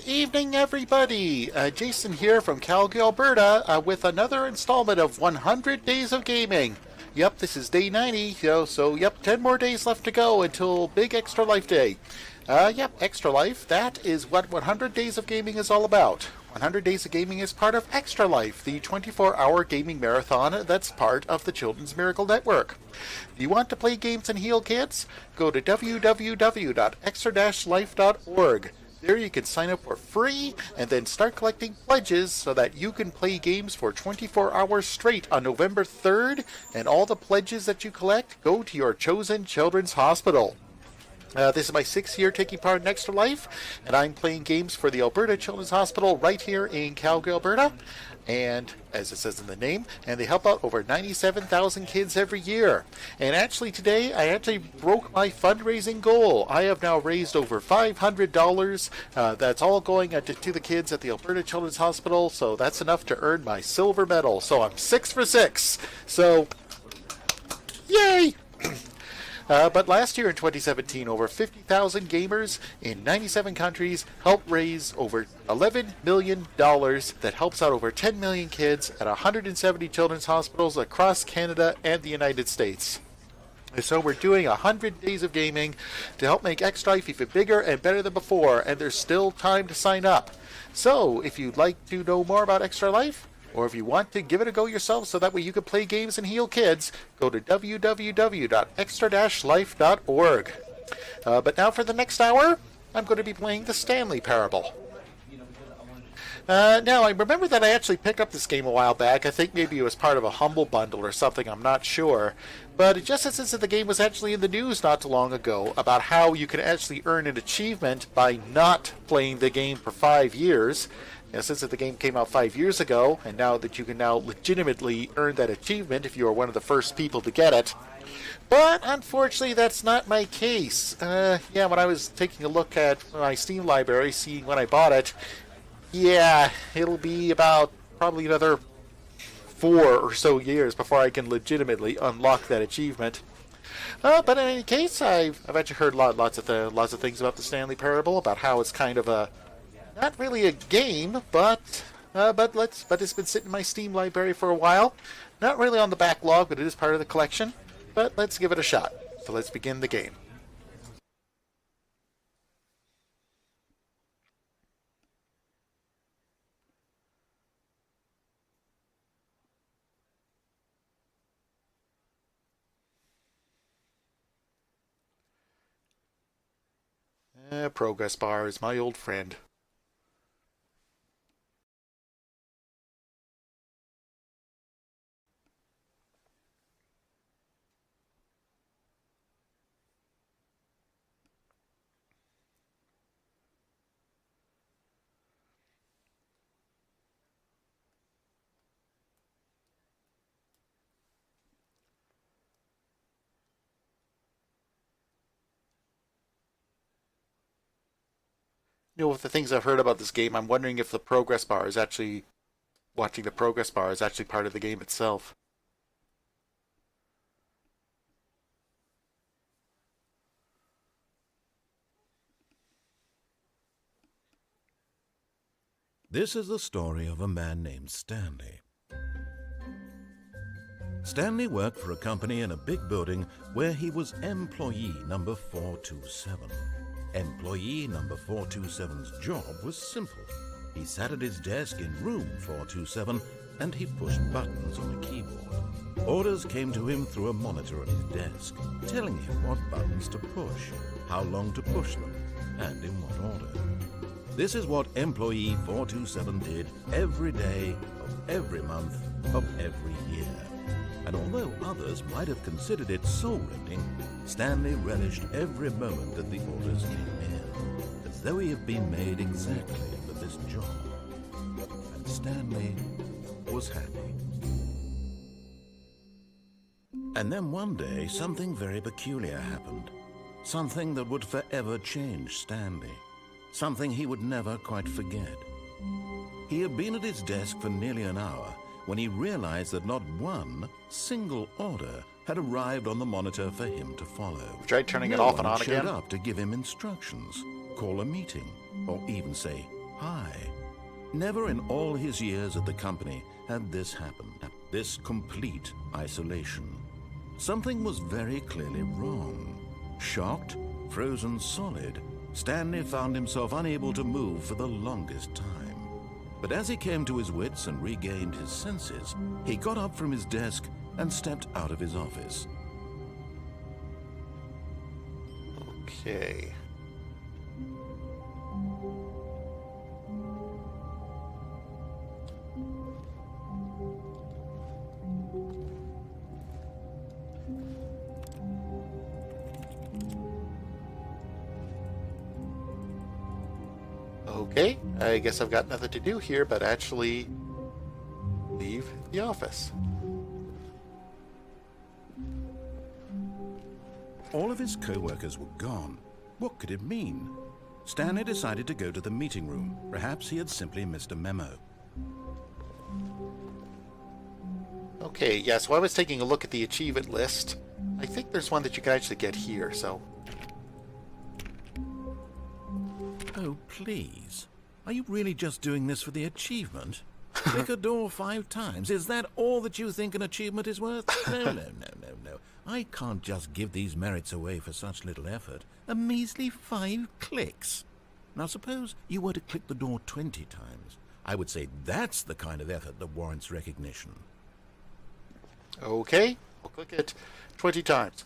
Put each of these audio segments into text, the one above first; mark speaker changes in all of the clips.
Speaker 1: Evening, everybody! Jason here from Calgary, Alberta, with another installment of 100 Days of Gaming. Yep, this is day 90, so 10 more days left to go until Big Extra Life Day. Extra Life, that is what 100 Days of Gaming is all about. 100 Days of Gaming is part of Extra Life, the 24-hour gaming marathon that's part of the Children's Miracle Network. Do you want to play games and heal kids? Go to www.extra-life.org. There you can sign up for free and then start collecting pledges so that you can play games for 24 hours straight on November 3rd, and all the pledges that you collect go to your chosen children's hospital. This is my 6th year taking part in Extra Life, and I'm playing games for the Alberta Children's Hospital right here in Calgary, Alberta. And as it says in the name, and they help out over 97,000 kids every year. And actually today, I broke my fundraising goal. I have now raised over $500. That's all going to the kids at the Alberta Children's Hospital, so that's enough to earn my silver medal. So I'm 6 for 6. So, yay! But last year in 2017, over 50,000 gamers in 97 countries helped raise over $11 million that helps out over 10 million kids at 170 children's hospitals across Canada and the United States. And so we're doing 100 days of gaming to help make Extra Life even bigger and better than before, and there's still time to sign up. So if you'd like to know more about Extra Life, or if you want to give it a go yourself so that way you can play games and heal kids, go to www.extra-life.org. But now for the next hour, I'm going to be playing the Stanley Parable. Now, I remember that I actually picked up this game a while back. I think maybe it was part of a Humble Bundle or something, I'm not sure. But it just says that the game was actually in the news not too long ago about how you can actually earn an achievement by not playing the game for 5 years. Since the game came out 5 years ago, and now that you can now legitimately earn that achievement if you are one of the first people to get it. But unfortunately, that's not my case. When I was taking a look at my Steam library, seeing when I bought it, it'll be about probably another 4 or so years before I can legitimately unlock that achievement. But in any case, I've actually heard lots of things about the Stanley Parable, about how it's kind of a not really a game, but it's been sitting in my Steam library for a while. Not really on the backlog, but it is part of the collection. But let's give it a shot. So let's begin the game. Progress bar is my old friend. With the things I've heard about this game, I'm wondering if the progress bar is actually, watching the progress bar is actually part of the game itself.
Speaker 2: This is the story of a man named Stanley. Stanley worked for a company in a big building where he was employee number 427. Employee number 427's job was simple. He sat at his desk in room 427 and he pushed buttons on a keyboard. Orders came to him through a monitor on his desk, telling him what buttons to push, how long to push them, and in what order. This is what employee 427 did every day of every month of every year. And although others might have considered it soul-rending, Stanley relished every moment that the orders came in, as though he had been made exactly for this job. And Stanley was happy. And then one day, something very peculiar happened. Something that would forever change Stanley. Something he would never quite forget. He had been at his desk for nearly an hour when he realized that not one single order had arrived on the monitor for him to follow.
Speaker 1: Tried turning it off and on again.
Speaker 2: No one showed up to give him instructions, call a meeting, or even say high. Never in all his years at the company had this happened, this complete isolation. Something was very clearly wrong. Shocked, frozen solid, Stanley found himself unable to move for the longest time. But as he came to his wits and regained his senses, he got up from his desk and stepped out of his office.
Speaker 1: Okay. Okay, I guess I've got nothing to do here but actually leave the office.
Speaker 2: All of his co-workers were gone. What could it mean? Stanley decided to go to the meeting room. Perhaps he had simply missed a memo.
Speaker 1: Okay, yeah, so I was taking a look at the achievement list. I think there's one that you can actually get here, so...
Speaker 2: Oh, please. Are you really just doing this for the achievement? Click a door 5 times. Is that all that you think an achievement is worth? No. I can't just give these merits away for such little effort. A measly 5 clicks. Now suppose you were to click the door 20 times. I would say that's the kind of effort that warrants recognition.
Speaker 1: Okay, I'll click it 20 times.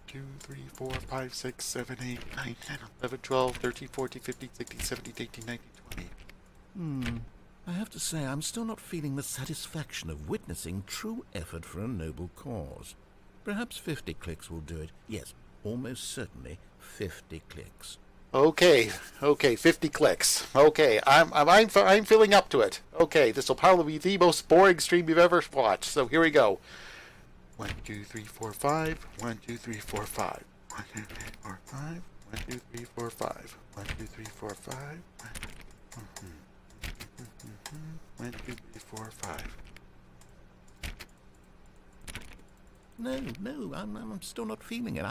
Speaker 1: 2, 3, 4, 5, 6, 7, 8, 9, 10, 11, 12, 13, 14, 15, 16, 17, 18, 19, 20.
Speaker 2: I have to say I'm still not feeling the satisfaction of witnessing true effort for a noble cause. Perhaps 50 clicks will do it. Yes, almost certainly 50 clicks.
Speaker 1: Okay, 50 clicks. Okay, I'm feeling up to it. Okay, this will probably be the most boring stream you've ever watched. So here we go. 1, 2, 3, 4, 5. 1, 2, 3, 4, 5. 1, 2, 3, 4, 5. 1, 2, 3, 4, 5. 1, 2, 3, 4, 5. 1, 2, 3, 4, 5.
Speaker 2: No, I'm still not feeling it.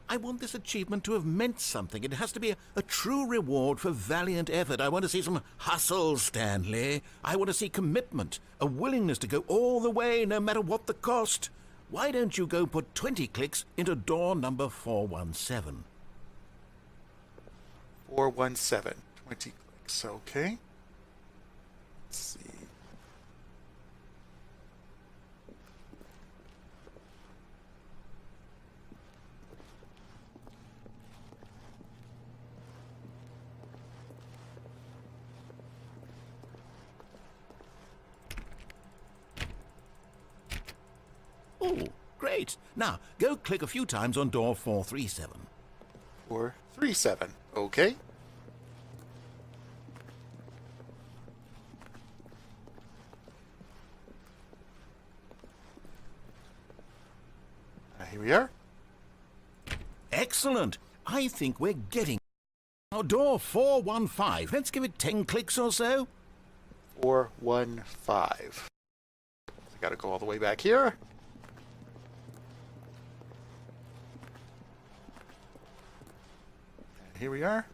Speaker 2: I want this achievement to have meant something. It has to be a true reward for valiant effort. I want to see some hustle, Stanley. I want to see commitment, a willingness to go all the way, no matter what the cost. Why don't you go put 20 clicks into door number 417?
Speaker 1: 417. 20 clicks, okay. Let's see.
Speaker 2: Oh, great. Now, go click a few times on door 437.
Speaker 1: 437, okay. Here we are.
Speaker 2: Excellent. I think we're getting... Now, door 415. Let's give it 10 clicks or so.
Speaker 1: 415. I gotta go all the way back here. Here we are.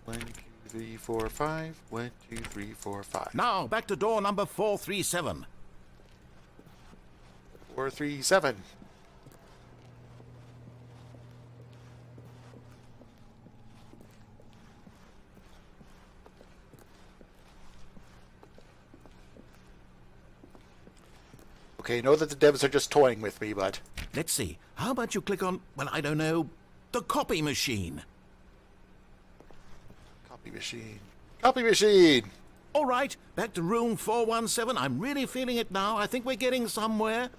Speaker 1: 1, 2, 3, 4, 5. 1, 2, 3, 4, 5.
Speaker 2: Now, back to door number 437.
Speaker 1: 437. Okay, know that the devs are just toying with me, but...
Speaker 2: Let's see. How about you click on, well, I don't know, the copy machine?
Speaker 1: Copy machine. Copy machine!
Speaker 2: All right, back to room 417. I'm really feeling it now. I think we're getting somewhere.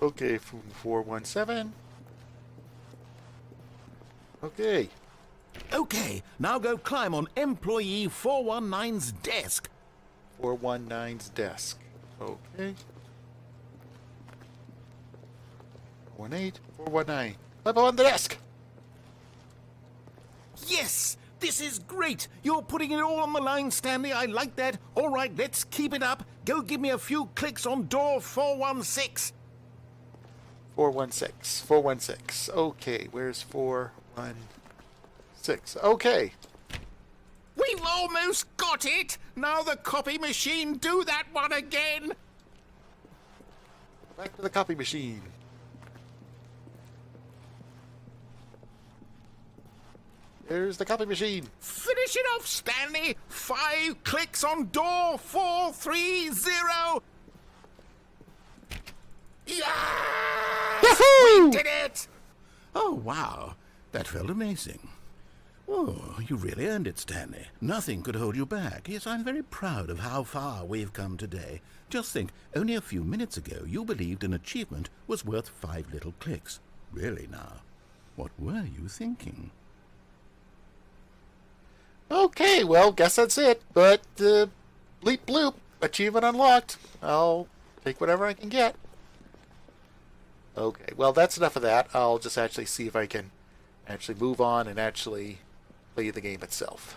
Speaker 1: Okay, 417. Okay.
Speaker 2: Okay, now go climb on employee 419's desk.
Speaker 1: 419's desk. Okay. 418, 419. Climb on the desk!
Speaker 2: Yes! This is great! You're putting it all on the line, Stanley. I like that. All right, let's keep it up. Go give me a few clicks on door 416.
Speaker 1: 416. 416. Okay, where's 416? Okay.
Speaker 3: almost got it. Now the copy machine do that one again.
Speaker 1: Back to the copy machine. There's the copy machine.
Speaker 3: Finish it off, Stanley. 5 clicks on door 430. Yeah!
Speaker 1: Yahoo!
Speaker 3: We did it!
Speaker 2: Oh, wow. That felt amazing. Oh, you really earned it, Stanley. Nothing could hold you back. Yes, I'm very proud of how far we've come today. Just think, only a few minutes ago you believed an achievement was worth 5 little clicks. Really now, what were you thinking?
Speaker 1: Okay, well, guess that's it. But, bleep bloop. Achievement unlocked. I'll take whatever I can get. Okay, well, that's enough of that. I'll just actually see if I can actually move on and actually play the game itself.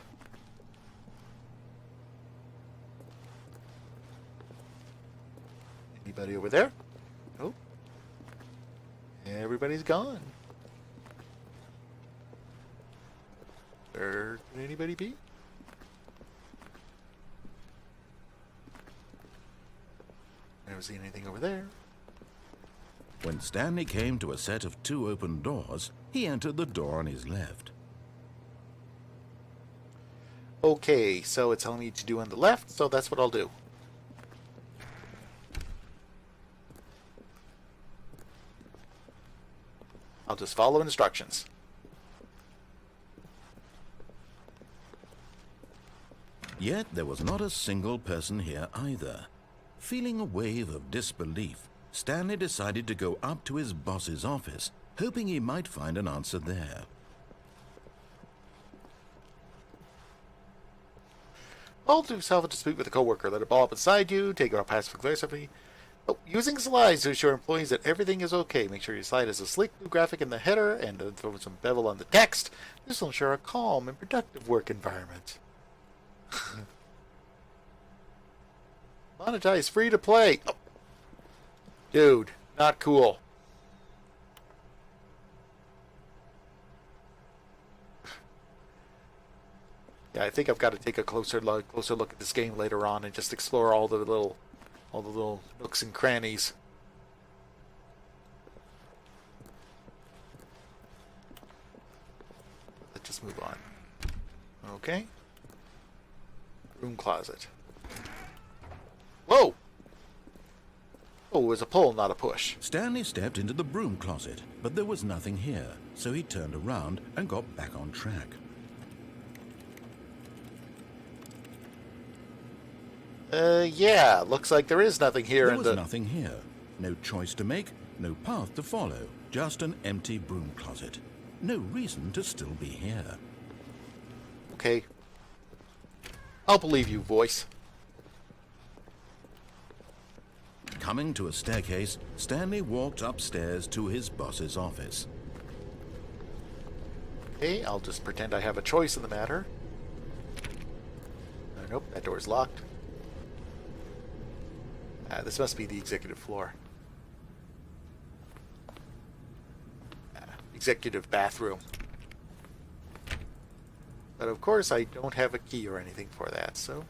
Speaker 1: Anybody over there? Nope. Everybody's gone. Where can anybody be? Never seen anything over there.
Speaker 2: When Stanley came to a set of 2 open doors, he entered the door on his left.
Speaker 1: Okay, so it's telling me to do on the left, so that's what I'll do. I'll just follow instructions.
Speaker 2: Yet there was not a single person here either. Feeling a wave of disbelief, Stanley decided to go up to his boss's office, hoping he might find an answer there.
Speaker 1: All to solve a dispute with a coworker. Let a ball up inside you. Take out passive aggressively. Oh, using slides to assure employees that everything is okay. Make sure your slide has a sleek blue graphic in the header and throw some bevel on the text. This will ensure a calm and productive work environment. Monetize free to play. Oh. Dude, not cool. Yeah, I think I've got to take a closer look at this game later on and just explore all the little nooks and crannies. Let's just move on. Okay. Room closet. Whoa! Oh, it was a pull, not a push.
Speaker 2: Stanley stepped into the broom closet, but there was nothing here, so he turned around and got back on track.
Speaker 1: Yeah, looks like there is nothing here.
Speaker 2: There was nothing here. No choice to make, no path to follow, just an empty broom closet. No reason to still be here.
Speaker 1: Okay. I'll believe you, voice.
Speaker 2: Coming to a staircase, Stanley walked upstairs to his boss's office.
Speaker 1: Okay, I'll just pretend I have a choice in the matter. Nope, that door's locked. This must be the executive floor. Executive bathroom. But of course I don't have a key or anything for that, so...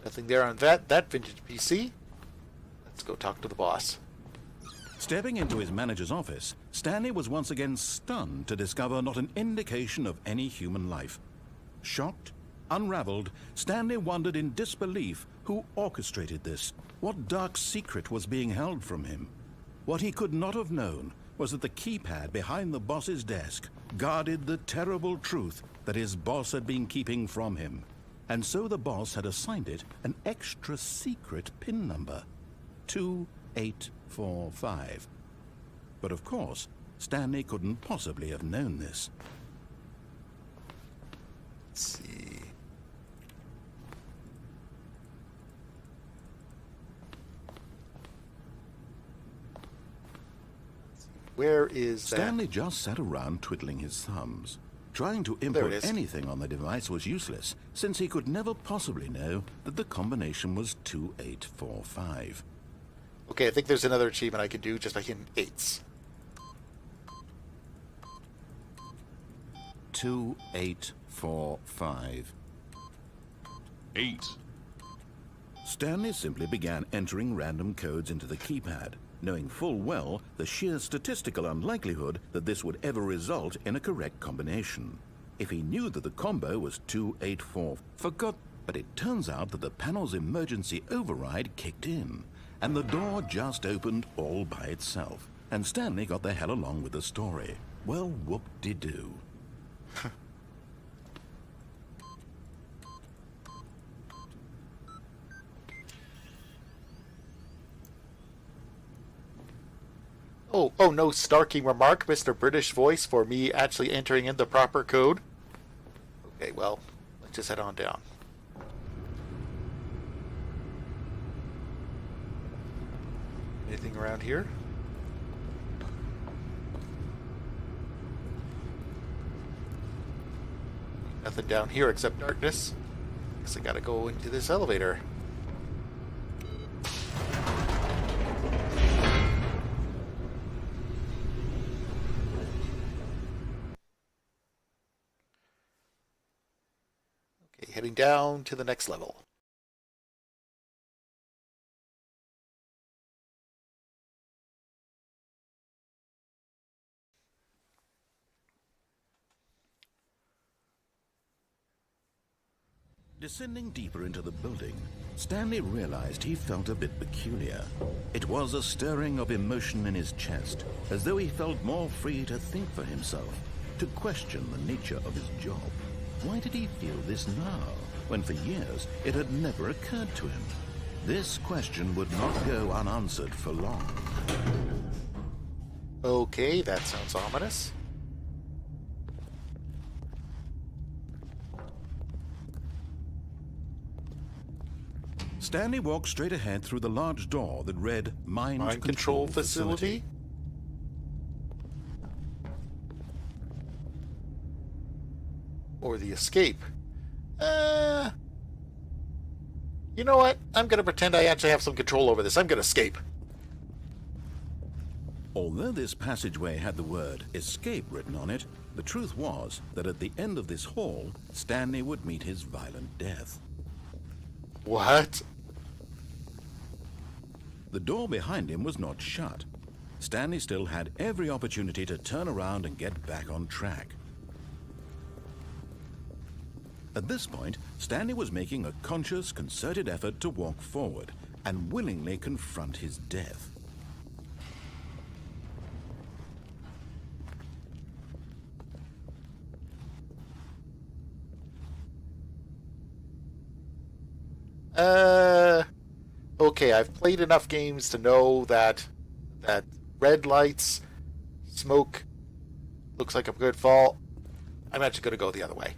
Speaker 1: Nothing there on that vintage PC. Let's go talk to the boss.
Speaker 2: Stepping into his manager's office, Stanley was once again stunned to discover not an indication of any human life. Shocked, unraveled, Stanley wondered in disbelief who orchestrated this, what dark secret was being held from him. What he could not have known was that the keypad behind the boss's desk guarded the terrible truth that his boss had been keeping from him. And so the boss had assigned it an extra secret PIN number, 2845. But of course, Stanley couldn't possibly have known this.
Speaker 1: Let's see. Where is that?
Speaker 2: Stanley just sat around twiddling his thumbs. Trying to input anything on the device was useless, since he could never possibly know that the combination was 2845.
Speaker 1: Okay, I think there's another achievement I can do just by hitting 8s.
Speaker 2: 2845.
Speaker 3: 8.
Speaker 2: Stanley simply began entering random codes into the keypad, knowing full well the sheer statistical unlikelihood that this would ever result in a correct combination. If he knew that the combo was 284, forgot, but it turns out that the panel's emergency override kicked in, and the door just opened all by itself, and Stanley got the hell along with the story. Well, whoop-de-doo.
Speaker 1: Oh, no snarking remark, Mr. British voice, for me actually entering in the proper code. Okay, well, let's just head on down. Anything around here? Nothing down here except darkness. Guess I gotta go into this elevator. Okay, heading down to the next level.
Speaker 2: Descending deeper into the building, Stanley realized he felt a bit peculiar. It was a stirring of emotion in his chest, as though he felt more free to think for himself, to question the nature of his job. Why did he feel this now, when for years it had never occurred to him? This question would not go unanswered for long.
Speaker 1: Okay, that sounds ominous.
Speaker 2: Stanley walked straight ahead through the large door that read Mind
Speaker 1: Control Facility? Or the escape. You know what? I'm gonna pretend I actually have some control over this. I'm gonna escape.
Speaker 2: Although this passageway had the word escape written on it, the truth was that at the end of this hall, Stanley would meet his violent death.
Speaker 1: What?
Speaker 2: The door behind him was not shut. Stanley still had every opportunity to turn around and get back on track. At this point, Stanley was making a conscious, concerted effort to walk forward and willingly confront his death.
Speaker 1: Okay, I've played enough games to know that red lights, smoke, looks like a good fall. I'm actually going to go the other way.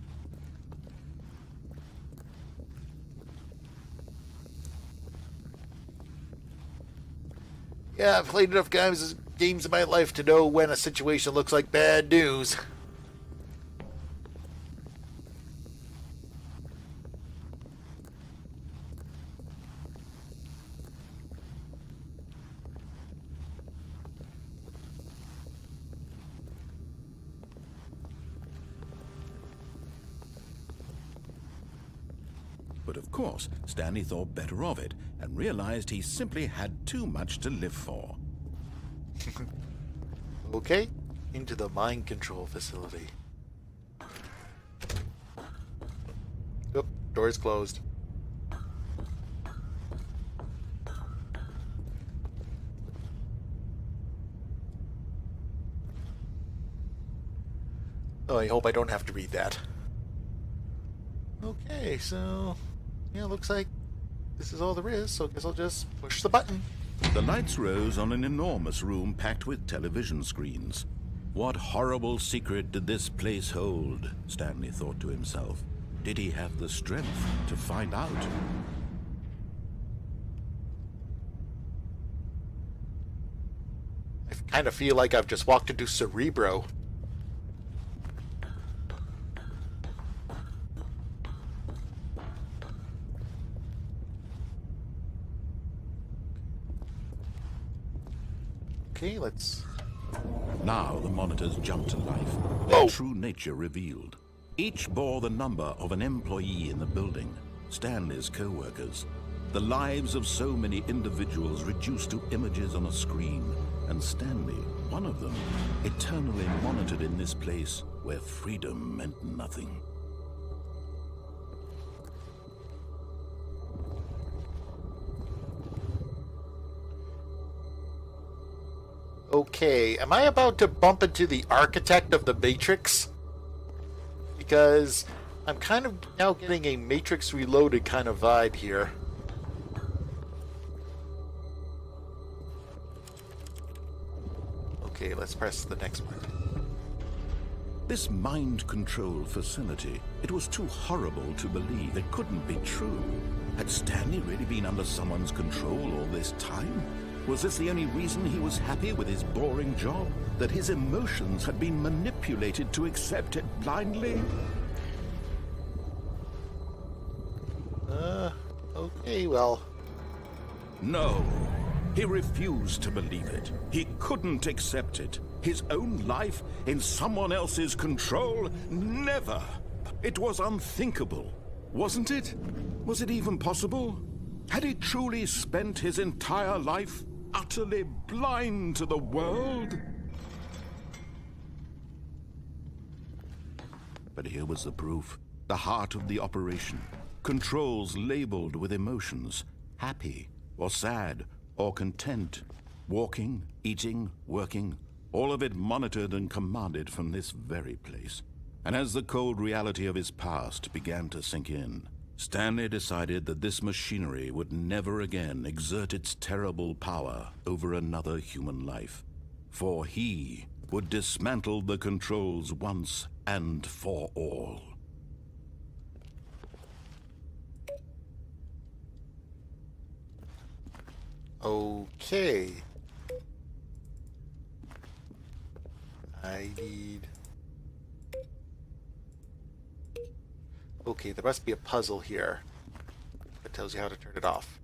Speaker 1: Yeah, I've played enough games in my life to know when a situation looks like bad news.
Speaker 2: But of course, Stanley thought better of it and realized he simply had too much to live for.
Speaker 1: Okay, into the mind control facility. Oop, door's closed. Oh, I hope I don't have to read that. Okay, so yeah, looks like this is all there is, so I guess I'll just push the button.
Speaker 2: The lights rose on an enormous room packed with television screens. What horrible secret did this place hold? Stanley thought to himself. Did he have the strength to find out?
Speaker 1: I kind of feel like I've just walked into Cerebro. Okay, let's...
Speaker 2: Now the monitors jumped to life, their true nature revealed. Each bore the number of an employee in the building, Stanley's co-workers. The lives of so many individuals reduced to images on a screen, and Stanley, one of them, eternally monitored in this place where freedom meant nothing.
Speaker 1: Okay, am I about to bump into the architect of the Matrix? Because I'm kind of now getting a Matrix Reloaded kind of vibe here. Okay, let's press the next one.
Speaker 2: This mind control facility, it was too horrible to believe. It couldn't be true. Had Stanley really been under someone's control all this time? Was this the only reason he was happy with his boring job? That his emotions had been manipulated to accept it blindly?
Speaker 1: Okay, well...
Speaker 2: No. He refused to believe it. He couldn't accept it. His own life in someone else's control? Never! It was unthinkable, wasn't it? Was it even possible? Had he truly spent his entire life utterly blind to the world? But here was the proof. The heart of the operation. Controls labeled with emotions. Happy, or sad, or content. Walking, eating, working. All of it monitored and commanded from this very place. And as the cold reality of his past began to sink in, Stanley decided that this machinery would never again exert its terrible power over another human life. For he would dismantle the controls once and for all.
Speaker 1: Okay. I need... Okay, there must be a puzzle here that tells you how to turn it off.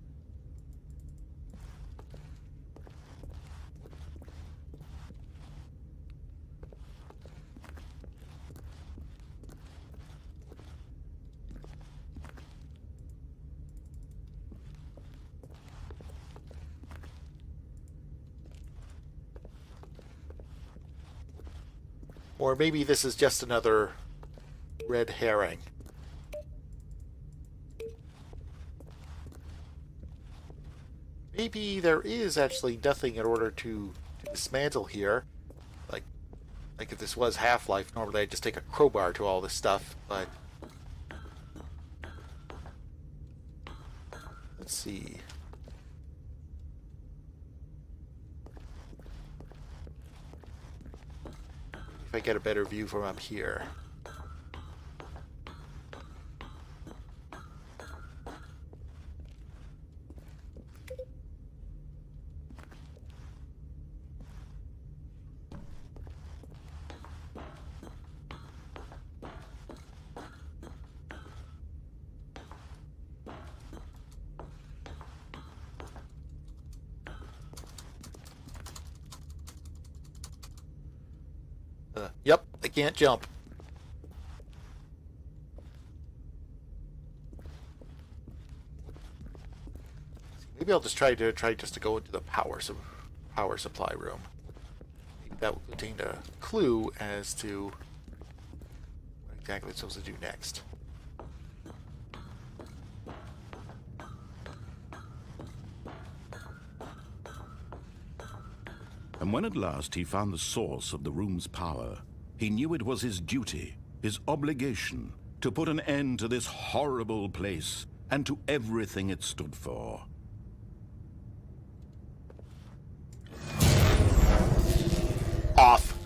Speaker 1: Or maybe this is just another red herring. Maybe there is actually nothing in order to dismantle here. Like if this was Half-Life, normally I'd just take a crowbar to all this stuff, but... Let's see... If I get a better view from up here. Yep, I can't jump. Maybe I'll just try just to go into the power supply room. Maybe that will contain a clue as to what exactly it's supposed to do next.
Speaker 2: And when at last he found the source of the room's power, he knew it was his duty, his obligation, to put an end to this horrible place and to everything it stood for.
Speaker 1: Off.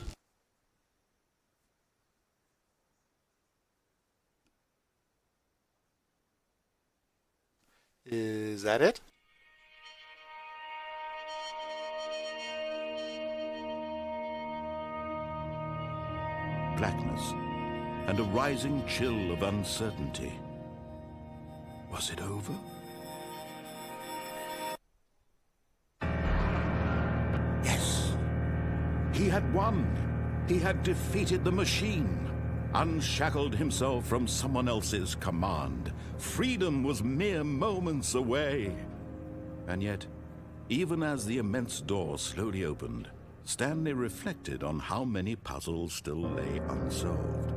Speaker 1: Is that it?
Speaker 2: Blackness and a rising chill of uncertainty. Was it over? Yes, had won. He had defeated the machine, unshackled himself from someone else's command. Freedom was mere moments away. And yet, even as the immense door slowly opened, Stanley reflected on how many puzzles still lay unsolved.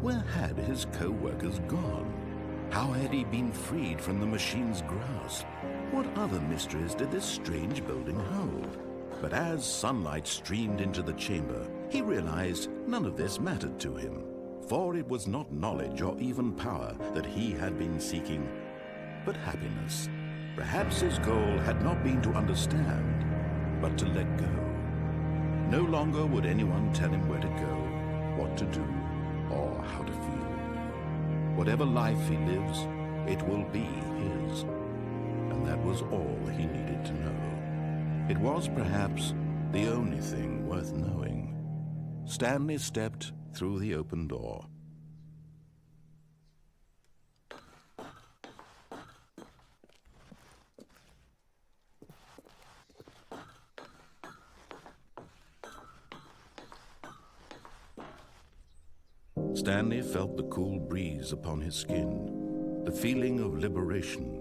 Speaker 2: Where had his co-workers gone? How had he been freed from the machine's grasp? What other mysteries did this strange building hold? But as sunlight streamed into the chamber, he realized none of this mattered to him, for it was not knowledge or even power that he had been seeking, but happiness. Perhaps his goal had not been to understand, but to let go. No longer would anyone tell him where to go, what to do, or how to feel. Whatever life he lives, it will be his. And that was all he needed to know. It was perhaps the only thing worth knowing. Stanley stepped through the open door. Stanley felt the cool breeze upon his skin, the feeling of liberation,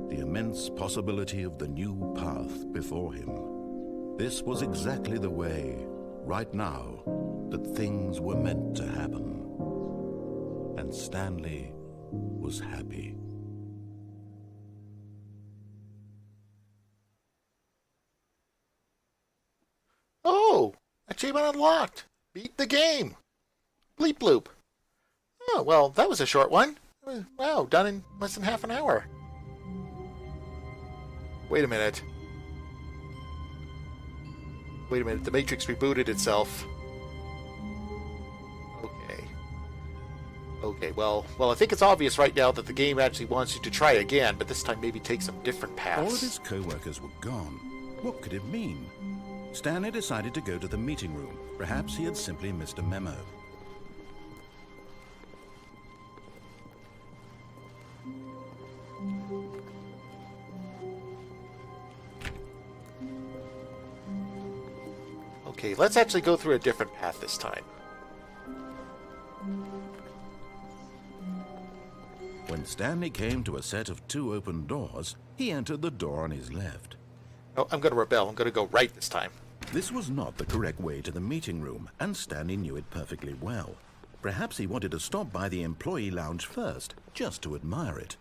Speaker 2: the immense possibility of the new path before him. This was exactly the way, right now, that things were meant to happen. And Stanley was happy.
Speaker 1: Oh, achievement unlocked. Beat the game. Bleep bloop. Oh, well, that was a short one. Wow, done in less than half an hour. Wait a minute. Wait a minute, the Matrix rebooted itself. Okay. Okay, well, I think it's obvious right now that the game actually wants you to try again, but this time maybe take some different paths.
Speaker 2: All of his co-workers were gone. What could it mean? Stanley decided to go to the meeting room. Perhaps he had simply missed a memo.
Speaker 1: Okay, let's actually go through a different path this time.
Speaker 2: When Stanley came to a set of 2 open doors, he entered the door on his left.
Speaker 1: Oh, I'm going to rebel. I'm going to go right this time.
Speaker 2: This was not the correct way to the meeting room, and Stanley knew it perfectly well. Perhaps he wanted to stop by the employee lounge first, just to admire it.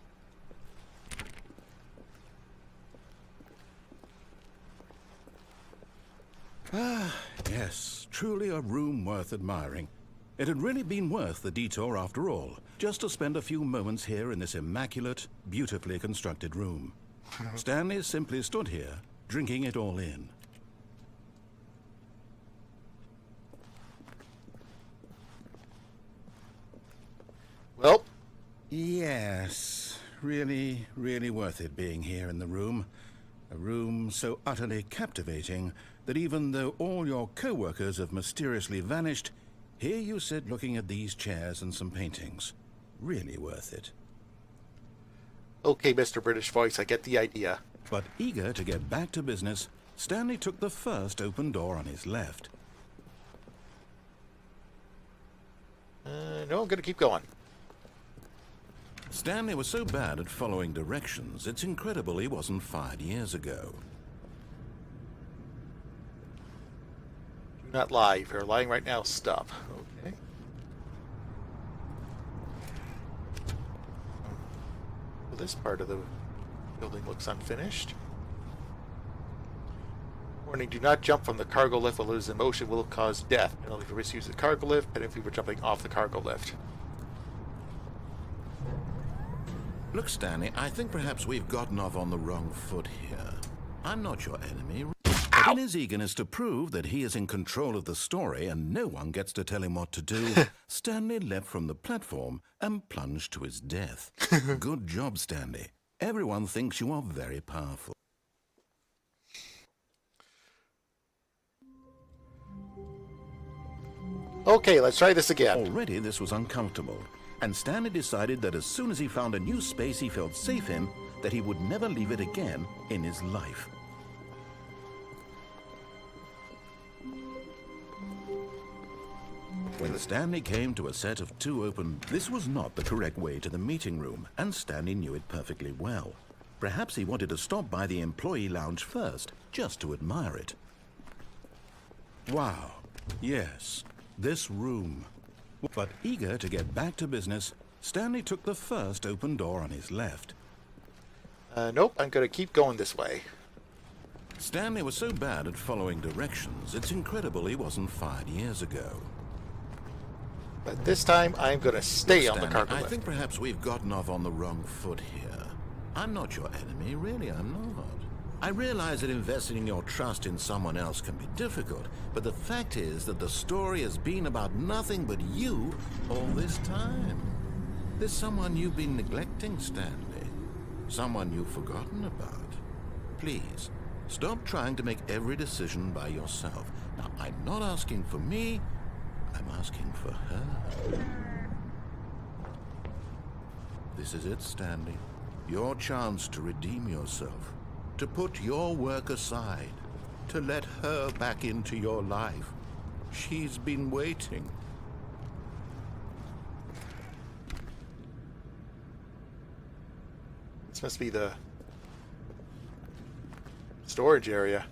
Speaker 2: Ah, yes, truly a room worth admiring. It had really been worth the detour after all, just to spend a few moments here in this immaculate, beautifully constructed room. Stanley simply stood here, drinking it all in.
Speaker 1: Well,
Speaker 2: Yes, really, really worth it being here in the room. A room so utterly captivating that even though all your co-workers have mysteriously vanished, here you sit looking at these chairs and some paintings. Really worth it.
Speaker 1: okay, Mr. British Voice, I get the idea.
Speaker 2: But eager to get back to business, Stanley took the first open door on his left.
Speaker 1: No, I'm going to keep going.
Speaker 2: Stanley was so bad at following directions, it's incredible he wasn't fired years ago.
Speaker 1: Do not lie. If you're lying right now, stop. Okay. Well, this part of the building looks unfinished. Warning, do not jump from the cargo lift while it is in motion, will cause death. Penalty for misuse of the cargo lift, penalty for jumping off the cargo lift.
Speaker 2: Look, Stanley, I think perhaps we've gotten off on the wrong foot here. I'm not your enemy, but in his eagerness to prove that he is in control of the story and no one gets to tell him what to do, Stanley leapt from the platform and plunged to his death. Good job, Stanley. Everyone thinks you are very powerful.
Speaker 1: Okay, let's try this again.
Speaker 2: Already this was uncomfortable, and Stanley decided that as soon as he found a new space he felt safe in, that he would never leave it again in his life. When Stanley came to a set of 2 open, this was not the correct way to the meeting room, and Stanley knew it perfectly well. Perhaps he wanted to stop by the employee lounge first, just to admire it. Wow, yes, this room. But eager to get back to business, Stanley took the first open door on his left.
Speaker 1: Nope, I'm going to keep going this way.
Speaker 2: Stanley was so bad at following directions, it's incredible he wasn't fired years ago.
Speaker 1: But this time, I'm going to stay on the
Speaker 2: Stanley,
Speaker 1: cargo
Speaker 2: I
Speaker 1: lift.
Speaker 2: think perhaps we've gotten off on the wrong foot here. I'm not your enemy, really, I'm not. I realize that investing your trust in someone else can be difficult, but the fact is that the story has been about nothing but you all this time. There's someone you've been neglecting, Stanley. Someone you've forgotten about. Please, stop trying to make every decision by yourself. Now, I'm not asking for me, I'm asking for her. This is it, Stanley. Your chance to redeem yourself. To put your work aside. To let her back into your life. She's been waiting.
Speaker 1: This must be the storage area.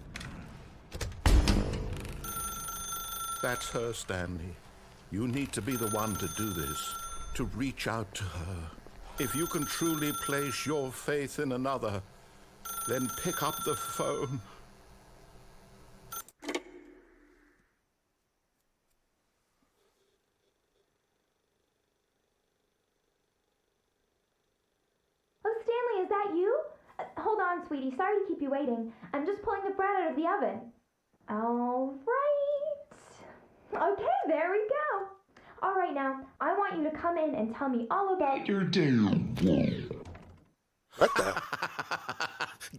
Speaker 2: That's her, Stanley. You need to be the one to do this. To reach out to her. If you can truly place your faith in another, then pick up the phone.
Speaker 4: Oh, Stanley, is that you? Hold on, sweetie. Sorry to keep you waiting. I'm just pulling the bread out of the oven. All right. Okay, there we go. All right, now, I want you to come in and tell me all about your day.
Speaker 1: What the?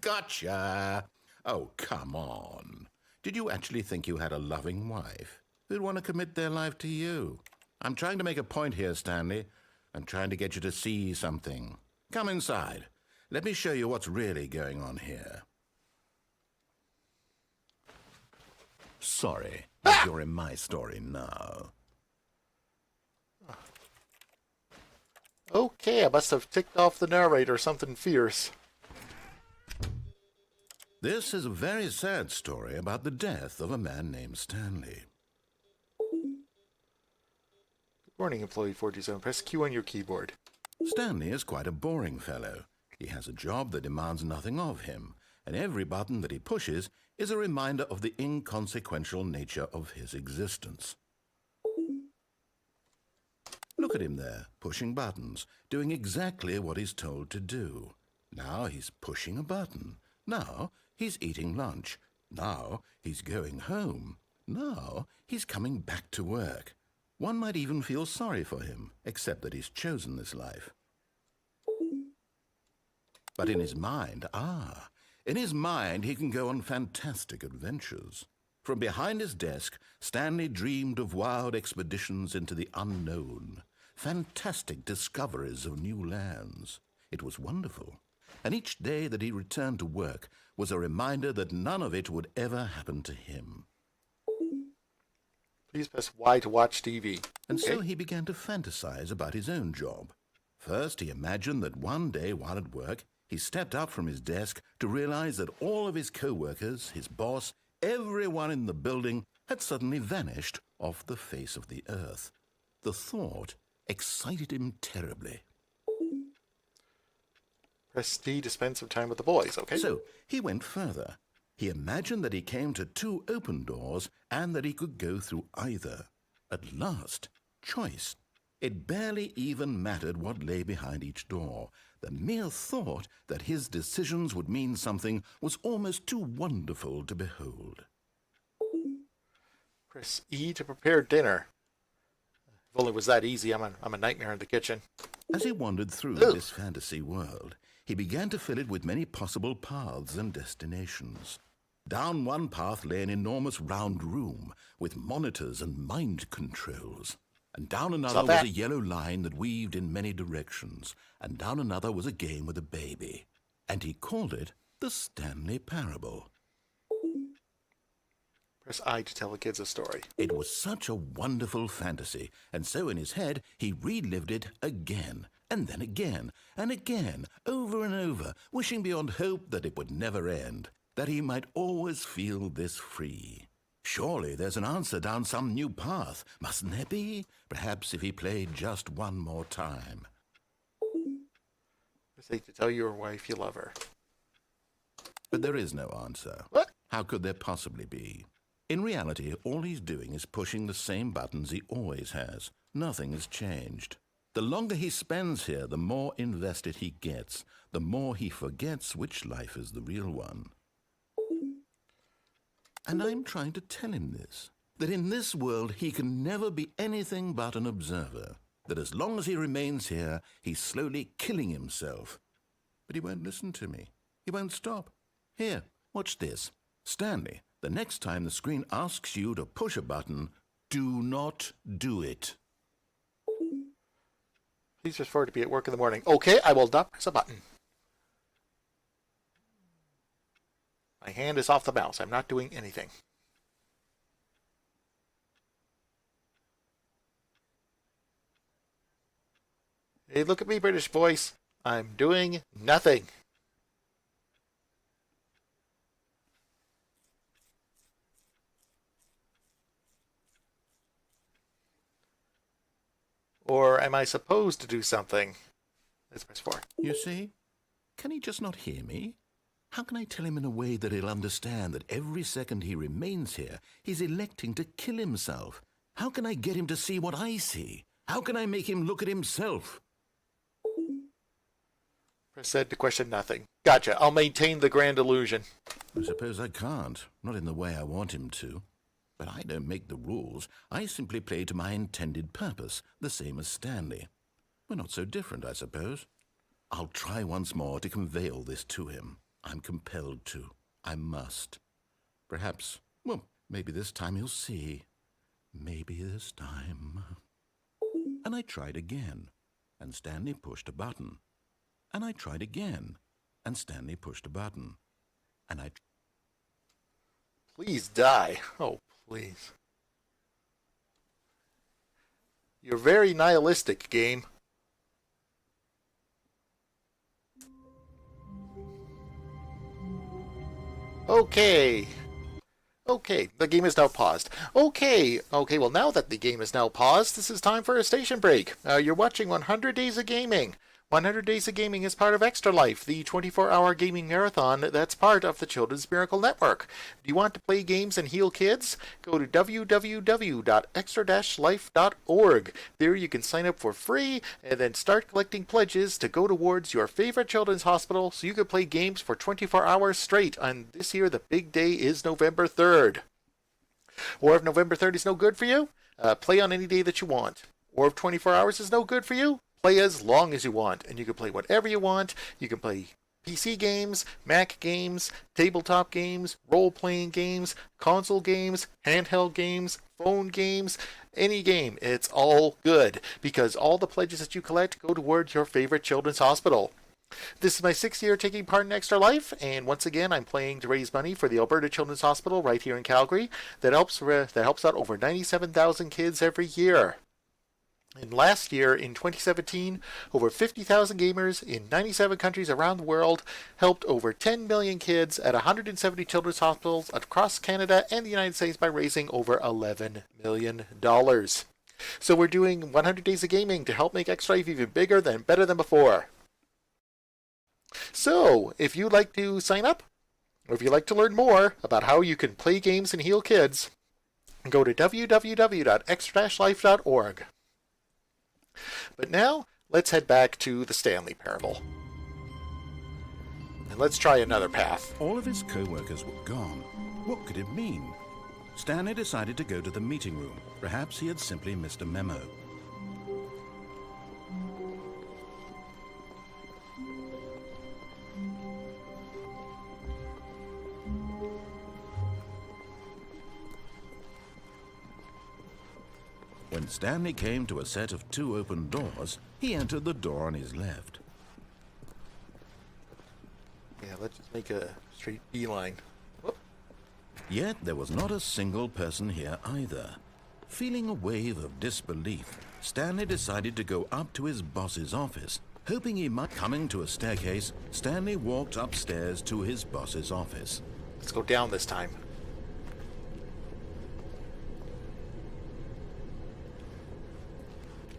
Speaker 2: Gotcha. Oh, come on. Did you actually think you had a loving wife who'd want to commit their life to you? I'm trying to make a point here, Stanley. I'm trying to get you to see something. Come inside. Let me show you what's really going on here. Sorry, but you're in my story now.
Speaker 1: Okay, I must have ticked off the narrator something fierce.
Speaker 2: This is a very sad story about the death of a man named Stanley.
Speaker 1: Good morning, employee 47. Press Q on your keyboard.
Speaker 2: Stanley is quite a boring fellow. He has a job that demands nothing of him, and every button that he pushes is a reminder of the inconsequential nature of his existence. Look at him there, pushing buttons, doing exactly what he's told to do. Now he's pushing a button. Now he's eating lunch. Now he's going home. Now he's coming back to work. One might even feel sorry for him, except that he's chosen this life. But in his mind, in his mind he can go on fantastic adventures. From behind his desk, Stanley dreamed of wild expeditions into the unknown, fantastic discoveries of new lands. It was wonderful, and each day that he returned to work was a reminder that none of it would ever happen to him.
Speaker 1: Please press Y to watch TV.
Speaker 2: And so he began to fantasize about his own job. First, he imagined that one day while at work, he stepped up from his desk to realize that all of his co-workers, his boss, everyone in the building had suddenly vanished off the face of the earth. The thought excited him terribly.
Speaker 1: Press D to spend some time with the boys, okay?
Speaker 2: So he went further. He imagined that he came to 2 open doors and that he could go through either. At last, choice. It barely even mattered what lay behind each door. The mere thought that his decisions would mean something was almost too wonderful to behold.
Speaker 1: Press E to prepare dinner. If only it was that easy. I'm a nightmare in the kitchen.
Speaker 2: As he wandered through this fantasy world, he began to fill it with many possible paths and destinations. Down one path lay an enormous round room with monitors and mind controls. And down another was a yellow line that weaved in many directions. And down another was a game with a baby. And he called it the Stanley Parable.
Speaker 1: Press I to tell the kids a story.
Speaker 2: It was such a wonderful fantasy, and so in his head he relived it again, and then again, and again, over and over, wishing beyond hope that it would never end, that he might always feel this free. Surely there's an answer down some new path, mustn't there be? Perhaps if he played just one more time.
Speaker 1: Press A to tell your wife you love her.
Speaker 2: But there is no answer.
Speaker 1: What?
Speaker 2: How could there possibly be? In reality, all he's doing is pushing the same buttons he always has. Nothing has changed. The longer he spends here, the more invested he gets, the more he forgets which life is the real one. And I'm trying to tell him this, that in this world he can never be anything but an observer, that as long as he remains here, he's slowly killing himself. But he won't listen to me. He won't stop. Here, watch this. Stanley, the next time the screen asks you to push a button, do not do it.
Speaker 1: Please just forward to be at work in the morning. Okay, I will not press a button. My hand is off the mouse. I'm not doing anything. Hey, look at me, British voice. I'm doing nothing. Or am I supposed to do something? Let's press 4.
Speaker 2: You see? Can he just not hear me? How can I tell him in a way that he'll understand that every second he remains here, he's electing to kill himself? How can I get him to see what I see? How can I make him look at himself?
Speaker 1: Press Z to question nothing. Gotcha. I'll maintain the grand illusion.
Speaker 2: I suppose I can't. Not in the way I want him to. But I don't make the rules. I simply play to my intended purpose, the same as Stanley. We're not so different, I suppose. I'll try once more to convey all this to him. I'm compelled to. I must. Perhaps, well, maybe this time he'll see. Maybe this time. And I tried again, and Stanley pushed a button. And I tried again, and Stanley pushed a button. And I...
Speaker 1: Please die. Oh, please. You're very nihilistic, game. Okay. Okay, the game is now paused. Okay, well now that the game is now paused, this is time for a station break. You're watching 100 Days of Gaming. 100 Days of Gaming is part of Extra Life, the 24-hour gaming marathon that's part of the Children's Miracle Network. Do you want to play games and heal kids? Go to www.extra-life.org. There you can sign up for free and then start collecting pledges to go towards your favorite children's hospital so you can play games for 24 hours straight. And this year the big day is November 3rd. Or if November 3rd is no good for you, play on any day that you want. Or if 24 hours is no good for you, play as long as you want, and you can play whatever you want. You can play PC games, Mac games, tabletop games, role-playing games, console games, handheld games, phone games, any game. It's all good, because all the pledges that you collect go toward your favorite children's hospital. This is my 6th year taking part in Extra Life, and once again I'm playing to raise money for the Alberta Children's Hospital right here in Calgary. That helps out over 97,000 kids every year. And last year, in 2017, over 50,000 gamers in 97 countries around the world helped over 10 million kids at 170 children's hospitals across Canada and the United States by raising over $11 million. So we're doing 100 Days of Gaming to help make Extra Life even bigger and better than before. So, if you'd like to sign up, or if you'd like to learn more about how you can play games and heal kids, go to www.extra-life.org. But now, let's head back to the Stanley Parable. And let's try another path.
Speaker 2: All of his co-workers were gone. What could it mean? Stanley decided to go to the meeting room. Perhaps he had simply missed a memo. When Stanley came to a set of 2 open doors, he entered the door on his left.
Speaker 1: Yeah, let's just make a straight beeline. Whoop.
Speaker 2: Yet there was not a single person here either. Feeling a wave of disbelief, Stanley decided to go up to his boss's office. Hoping he might coming to a staircase, Stanley walked upstairs to his boss's office.
Speaker 1: Let's go down this time.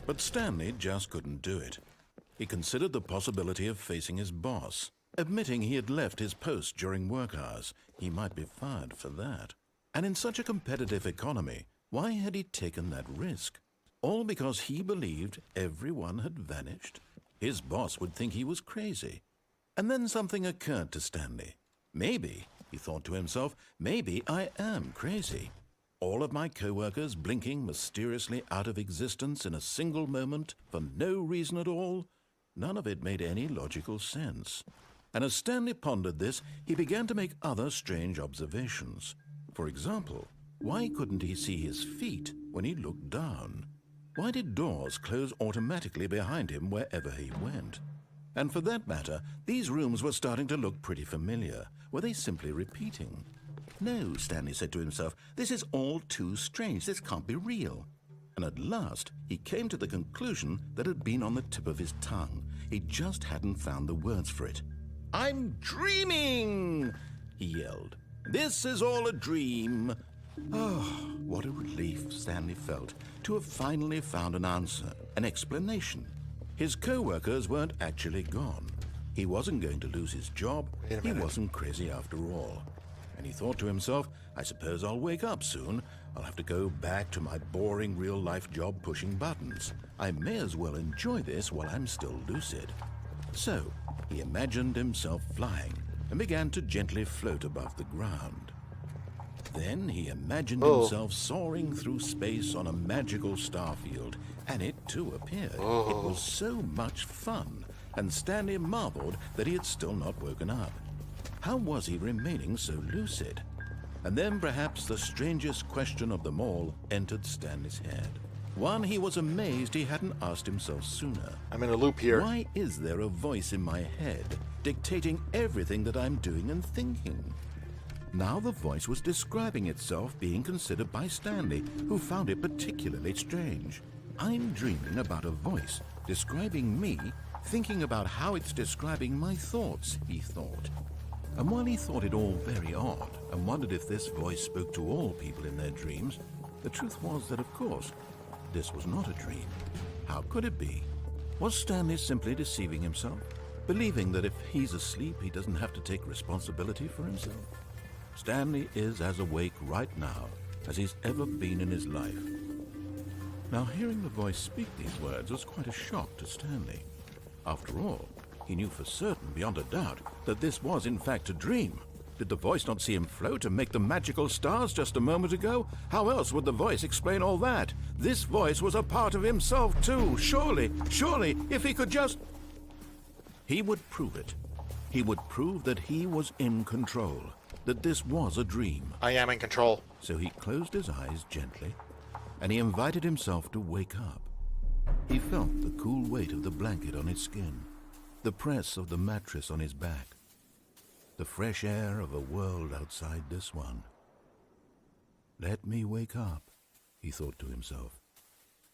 Speaker 2: But Stanley just couldn't do it. He considered the possibility of facing his boss. Admitting he had left his post during work hours, he might be fired for that. And in such a competitive economy, why had he taken that risk? All because he believed everyone had vanished? His boss would think he was crazy. And then something occurred to Stanley. Maybe, he thought to himself, maybe I am crazy. All of my co-workers blinking mysteriously out of existence in a single moment for no reason at all? None of it made any logical sense. And as Stanley pondered this, he began to make other strange observations. For example, why couldn't he see his feet when he looked down? Why did doors close automatically behind him wherever he went? And for that matter, these rooms were starting to look pretty familiar. Were they simply repeating? No, Stanley said to himself, this is all too strange. This can't be real. And at last, he came to the conclusion that had been on the tip of his tongue. He just hadn't found the words for it. "I'm dreaming!" he yelled. "This is all a dream." Oh, what a relief Stanley felt to have finally found an answer, an explanation. His co-workers weren't actually gone. He wasn't going to lose his job. He wasn't crazy after all. And he thought to himself, I suppose I'll wake up soon. I'll have to go back to my boring real-life job pushing buttons. I may as well enjoy this while I'm still lucid. So, he imagined himself flying and began to gently float above the ground. Then he imagined himself soaring through space on a magical starfield, and it too appeared. It was so much fun, and Stanley marveled that he had still not woken up. How was he remaining so lucid? And then perhaps the strangest question of them all entered Stanley's head. One he was amazed he hadn't asked himself sooner.
Speaker 1: I'm in a loop here.
Speaker 2: Why is there a voice in my head dictating everything that I'm doing and thinking? Now the voice was describing itself being considered by Stanley, who found it particularly strange. I'm dreaming about a voice describing me, thinking about how it's describing my thoughts, he thought. And while he thought it all very odd and wondered if this voice spoke to all people in their dreams, the truth was that, of course, this was not a dream. How could it be? Was Stanley simply deceiving himself, believing that if he's asleep, he doesn't have to take responsibility for himself? Stanley is as awake right now as he's ever been in his life. Now, hearing the voice speak these words was quite a shock to Stanley. After all, he knew for certain, beyond a doubt, that this was in fact a dream. Did the voice not see him float and make the magical stars just a moment ago? How else would the voice explain all that? This voice was a part of himself too. Surely, if he could just... He would prove it. He would prove that he was in control, that this was a dream.
Speaker 1: I am in control.
Speaker 2: So he closed his eyes gently, and he invited himself to wake up. He felt the cool weight of the blanket on his skin, the press of the mattress on his back, the fresh air of a world outside this one. Let me wake up, he thought to himself.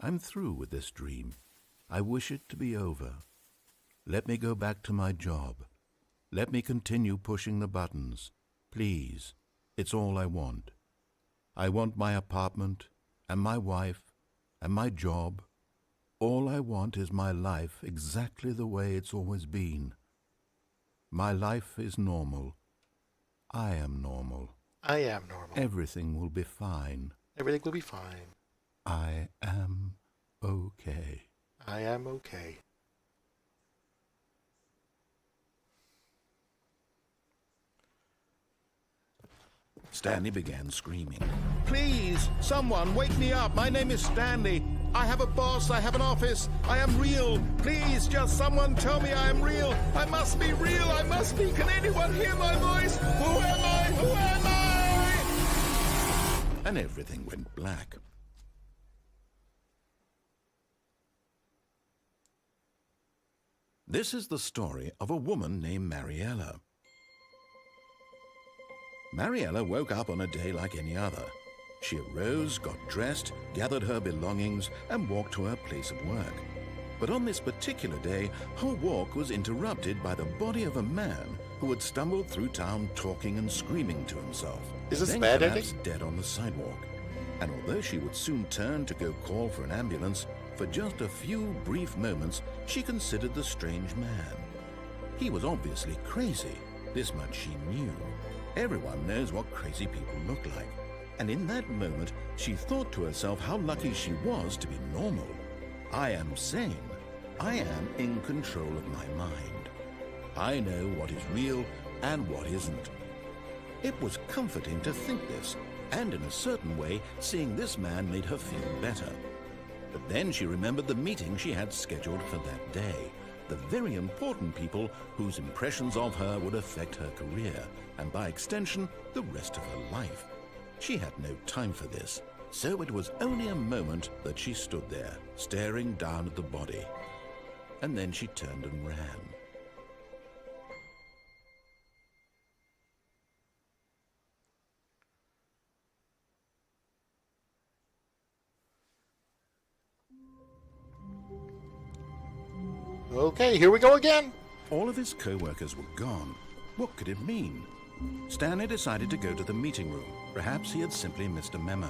Speaker 2: I'm through with this dream. I wish it to be over. Let me go back to my job. Let me continue pushing the buttons. Please, it's all I want. I want my apartment, and my wife, and my job. All I want is my life exactly the way it's always been. My life is normal. I am normal.
Speaker 1: I am normal.
Speaker 2: Everything will be fine.
Speaker 1: Everything will be fine.
Speaker 2: I am okay.
Speaker 1: I am okay.
Speaker 2: Stanley began screaming. Please, someone, wake me up. My name is Stanley. I have a boss. I have an office. I am real. Please, just someone tell me I am real. I must be real. I must be. Can anyone hear my voice? Who am I? Who am I? And everything went black. This is the story of a woman named Mariella. Mariella woke up on a day like any other. She arose, got dressed, gathered her belongings, and walked to her place of work. But on this particular day, her walk was interrupted by the body of a man who had stumbled through town talking and screaming to himself.
Speaker 1: Is this
Speaker 2: then
Speaker 1: bad
Speaker 2: collapsed
Speaker 1: ending?
Speaker 2: dead on the sidewalk. And although she would soon turn to go call for an ambulance, for just a few brief moments she considered the strange man. He was obviously crazy. This much she knew. Everyone knows what crazy people look like. And in that moment, she thought to herself how lucky she was to be normal. I am sane. I am in control of my mind. I know what is real and what isn't. It was comforting to think this, and in a certain way, seeing this man made her feel better. But then she remembered the meeting she had scheduled for that day, the very important people whose impressions of her would affect her career, and by extension, the rest of her life. She had no time for this, so it was only a moment that she stood there, staring down at the body. And then she turned and ran.
Speaker 1: Okay, here we go again.
Speaker 2: All of his co-workers were gone. What could it mean? Stanley decided to go to the meeting room. Perhaps he had simply missed a memo.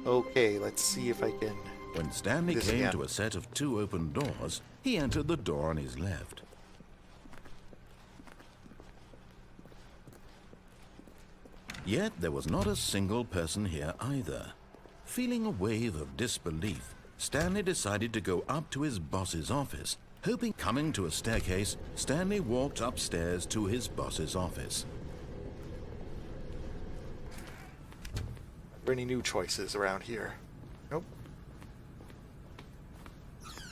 Speaker 1: Okay, let's see if I can...
Speaker 2: When Stanley
Speaker 1: This
Speaker 2: came
Speaker 1: again.
Speaker 2: to a set of 2 open doors, he entered the door on his left. Yet there was not a single person here either. Feeling a wave of disbelief, Stanley decided to go up to his boss's office. Hoping coming to a staircase, Stanley walked upstairs to his boss's office.
Speaker 1: Are there any new choices around here? Nope.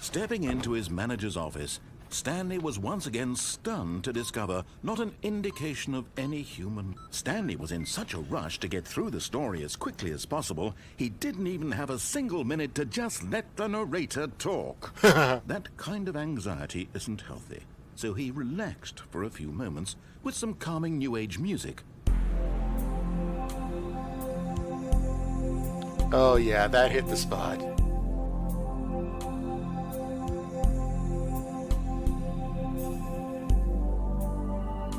Speaker 2: Stepping into his manager's office, Stanley was once again stunned to discover not an indication of any human. Stanley was in such a rush to get through the story as quickly as possible, he didn't even have a single minute to just let the narrator talk. That kind of anxiety isn't healthy, so he relaxed for a few moments with some calming New Age music.
Speaker 1: Oh yeah, that hit the spot.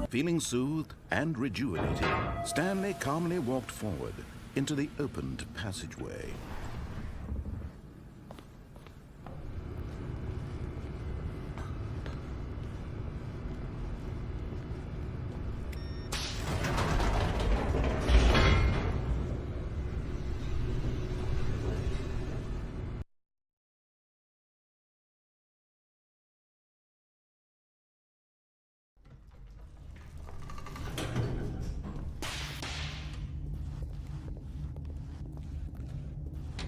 Speaker 2: Feeling soothed and rejuvenated, Stanley calmly walked forward into the opened passageway.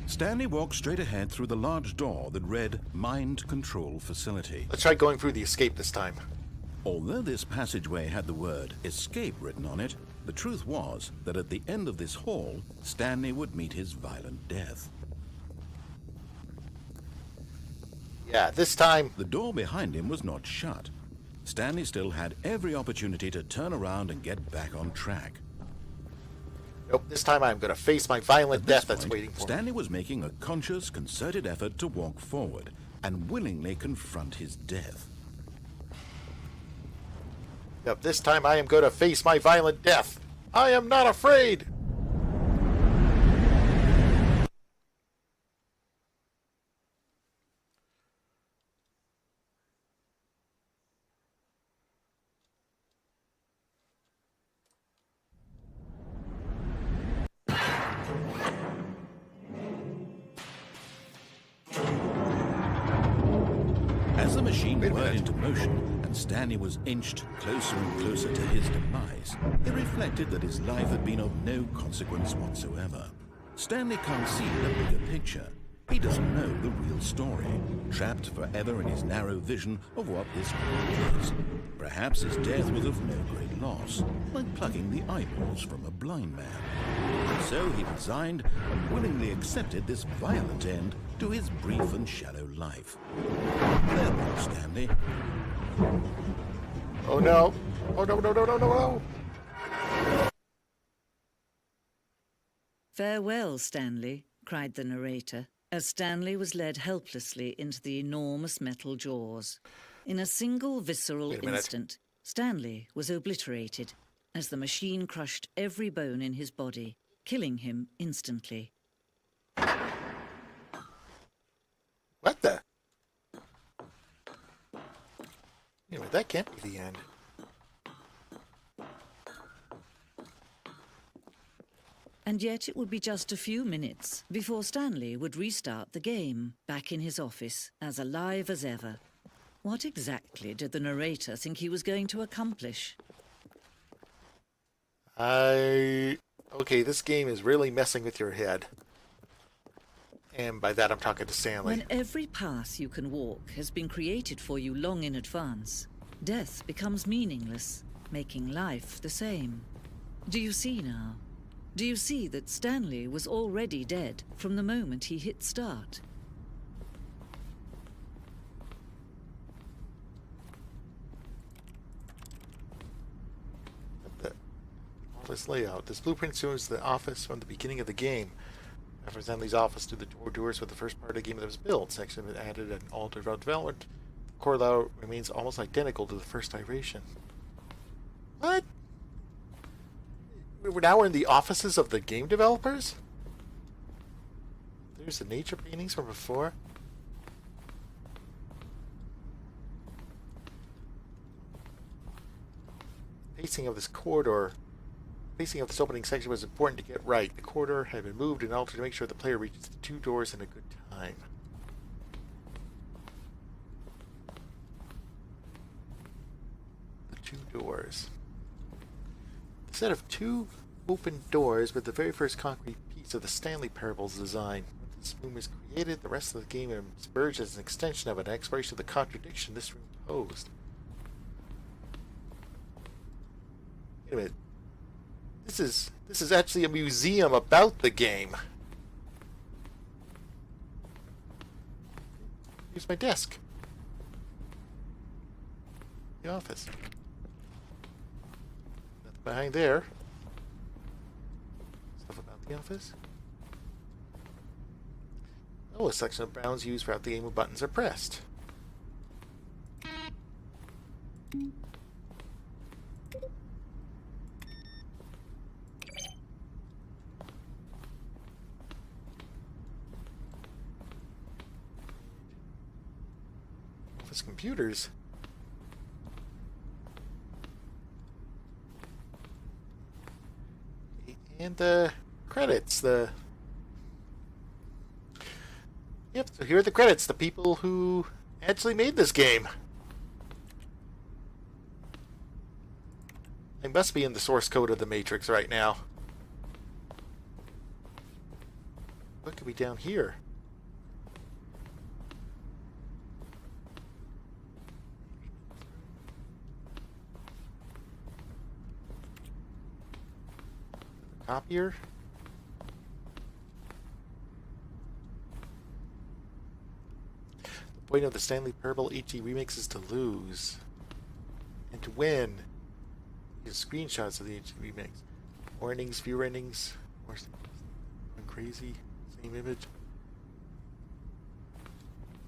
Speaker 2: Stanley walked straight ahead through the large door that read Mind Control Facility.
Speaker 1: Let's try going through the escape this time.
Speaker 2: Although this passageway had the word escape written on it, the truth was that at the end of this hall, Stanley would meet his violent death.
Speaker 1: Yeah, this time...
Speaker 2: The door behind him was not shut. Stanley still had every opportunity to turn around and get back on track.
Speaker 1: Nope, this time I'm going to face my violent
Speaker 2: At this
Speaker 1: death that's
Speaker 2: point,
Speaker 1: waiting for me.
Speaker 2: Stanley was making a conscious, concerted effort to walk forward and willingly confront his death.
Speaker 1: Yep, this time I am going to face my violent death. I am not afraid!
Speaker 2: As the machine
Speaker 1: Wait a
Speaker 2: whirred
Speaker 1: minute.
Speaker 2: into motion and Stanley was inched closer and closer to his demise, he reflected that his life had been of no consequence whatsoever. Stanley can't see the bigger picture. He doesn't know the real story, trapped forever in his narrow vision of what this world is. Perhaps his death was of no great loss, like plucking the eyeballs from a blind man. And so he resigned and willingly accepted this violent end to his brief and shallow life. Farewell, Stanley.
Speaker 1: Oh no. Oh, no, no, no, no, no, no!
Speaker 5: "Farewell, Stanley," cried the narrator, as Stanley was led helplessly into the enormous metal jaws. In a single visceral
Speaker 1: Wait a minute.
Speaker 5: instant, Stanley was obliterated as the machine crushed every bone in his body, killing him instantly.
Speaker 1: What the? Anyway, that can't be the end.
Speaker 5: And yet it would be just a few minutes before Stanley would restart the game, back in his office, as alive as ever. What exactly did the narrator think he was going to accomplish?
Speaker 1: Okay, this game is really messing with your head. And by that I'm talking to Stanley.
Speaker 5: When every path you can walk has been created for you long in advance, death becomes meaningless, making life the same. Do you see now? Do you see that Stanley was already dead from the moment he hit start?
Speaker 1: Office layout. This blueprint shows the office from the beginning of the game. After Stanley's office to the doors for the first part of the game that was built. Section was added and altered throughout development. The core layout remains almost identical to the first iteration. What? We're now in the offices of the game developers? There's the nature paintings from before. Pacing of this corridor. Pacing of this opening section was important to get right. The corridor had been moved and altered to make sure the player reaches the two doors in a good time. The two doors. Instead of two open doors with the very first concrete piece of the Stanley Parable's design. When this room is created, the rest of the game emerged as an extension of an exploration of the contradiction this room posed. Wait a minute. This is actually a museum about the game. Here's my desk. The office. Nothing behind there. Stuff about the office. Oh, a section of browns used throughout the game when buttons are pressed. Office computers. And the credits, Yep, so here are the credits, the people who actually made this game. They must be in the source code of the Matrix right now. What could be down here? Copier. The point of the Stanley Parable HD remix is to lose. And to win. Use screenshots of the HD remix. More endings, fewer endings. More going crazy. Same image.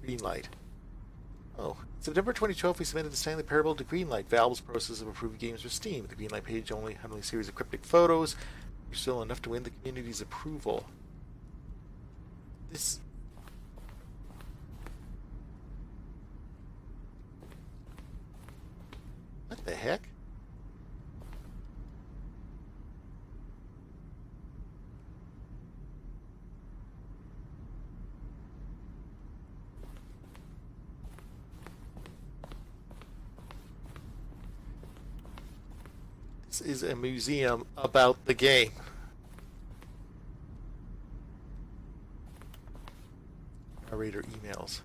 Speaker 1: Greenlight. Oh. September 2012, we submitted the Stanley Parable to Greenlight, Valve's process of approving games for Steam. The Greenlight page only had a series of cryptic photos. Still enough to win the community's approval. This... What the heck? This is a museum about the game. Narrator emails.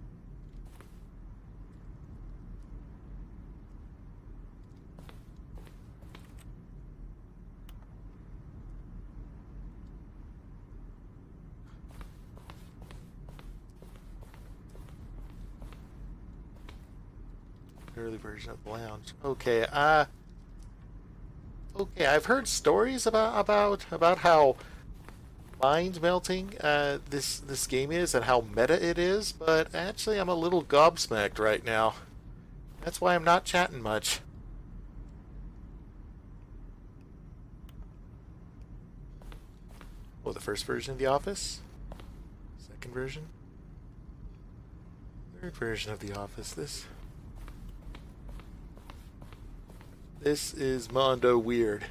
Speaker 1: Early version of the lounge. Okay, Okay, I've heard stories about how mind melting this game is and how meta it is, but actually I'm a little gobsmacked right now. That's why I'm not chatting much. Oh, the first version of The Office? Second version? Third version of The Office. This is Mondo weird.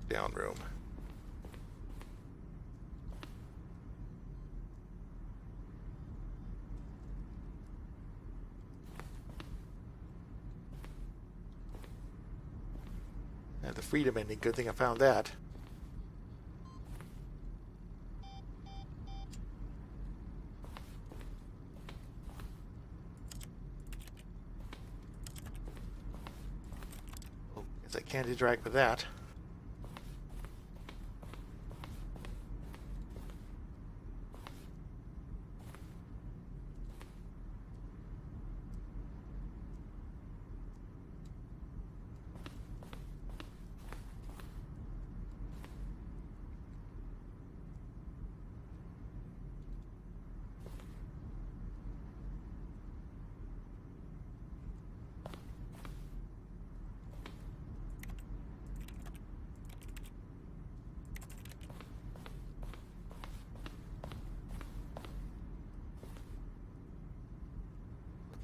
Speaker 1: Down room. The freedom ending, good thing I found that. Oh, guess I can't interact with that.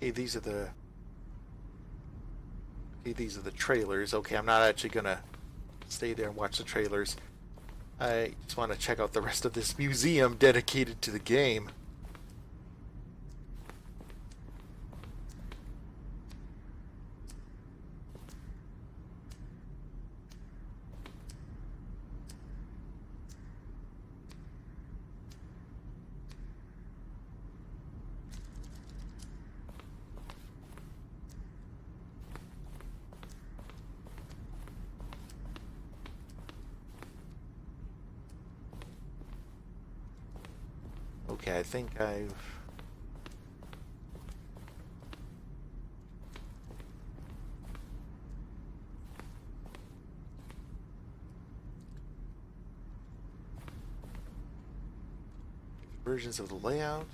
Speaker 1: Okay, these are the trailers. Okay, I'm not actually gonna stay there and watch the trailers. I just want to check out the rest of this museum dedicated to the game. Okay, I think I've... versions of the layout.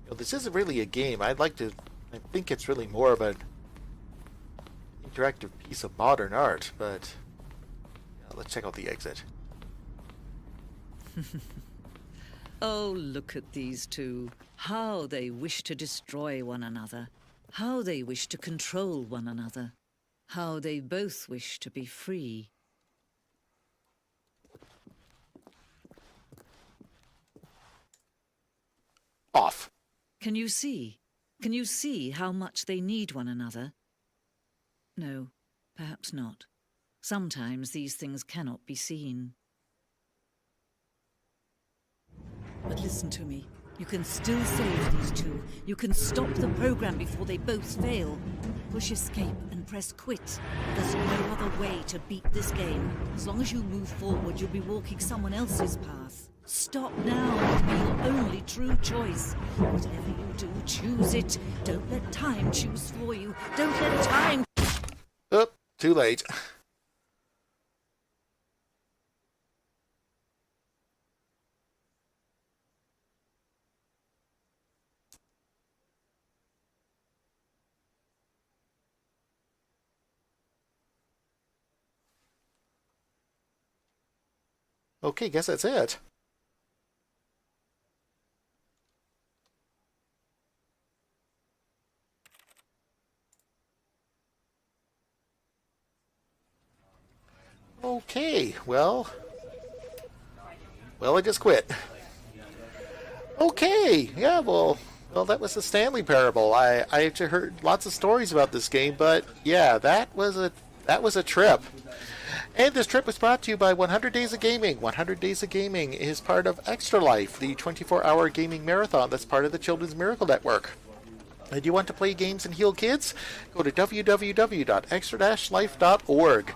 Speaker 1: You know, this isn't really a game. I think it's really more of an interactive piece of modern art, but let's check out the exit.
Speaker 5: Oh, look at these two. How they wish to destroy one another. How they wish to control one another. How they both wish to be free.
Speaker 1: Off.
Speaker 5: Can you see? Can you see how much they need one another? No, perhaps not. Sometimes these things cannot be seen. But listen to me. You can still save these two. You can stop the program before they both fail. Push escape and press quit. There's no other way to beat this game. As long as you move forward, you'll be walking someone else's path. Stop now. It'll be your only true choice. Whatever you do, choose it. Don't let time choose for you. Don't let time...
Speaker 1: Oh, too late. Okay, guess that's it. Okay, well, I just quit. Okay, yeah, well, that was the Stanley Parable. I actually heard lots of stories about this game, but yeah, that was a trip. And this trip was brought to you by 100 Days of Gaming. 100 Days of Gaming is part of Extra Life, the 24-hour gaming marathon that's part of the Children's Miracle Network. And you want to play games and heal kids? Go to www.extra-life.org.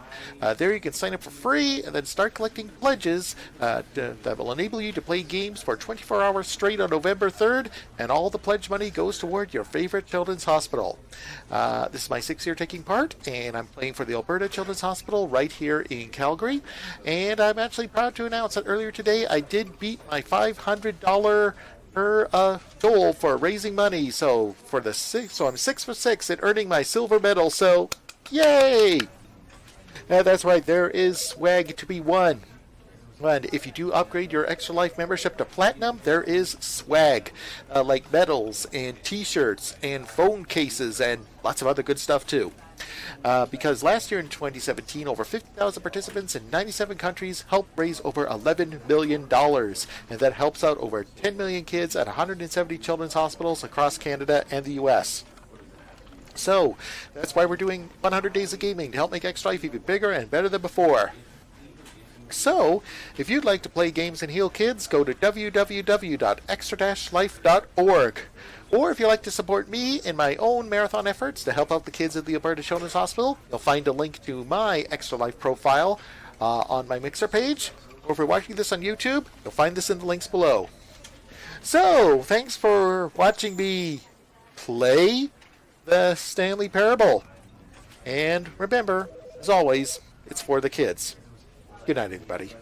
Speaker 1: There you can sign up for free and then start collecting pledges that will enable you to play games for 24 hours straight on November 3rd, and all the pledge money goes toward your favorite children's hospital. This is my 6th year taking part, and I'm playing for the Alberta Children's Hospital right here in Calgary. And I'm actually proud to announce that earlier today I did beat my $500 per goal for raising money. So I'm 6 for 6 in earning my silver medal. So yay! That's right, there is swag to be won. And if you do upgrade your Extra Life membership to Platinum, there is swag, like medals and t-shirts and phone cases and lots of other good stuff too. Because last year in 2017, over 50,000 participants in 97 countries helped raise over $11 million. And that helps out over 10 million kids at 170 children's hospitals across Canada and the U.S. So, that's why we're doing 100 Days of Gaming, to help make Extra Life even bigger and better than before. So, if you'd like to play games and heal kids, go to www.extra-life.org. Or if you'd like to support me in my own marathon efforts to help out the kids at the Alberta Children's Hospital, you'll find a link to my Extra Life profile on my Mixer page. Or if you're watching this on YouTube, you'll find this in the links below. So, thanks for watching me play the Stanley Parable. And remember, as always, it's for the kids. Good night, everybody.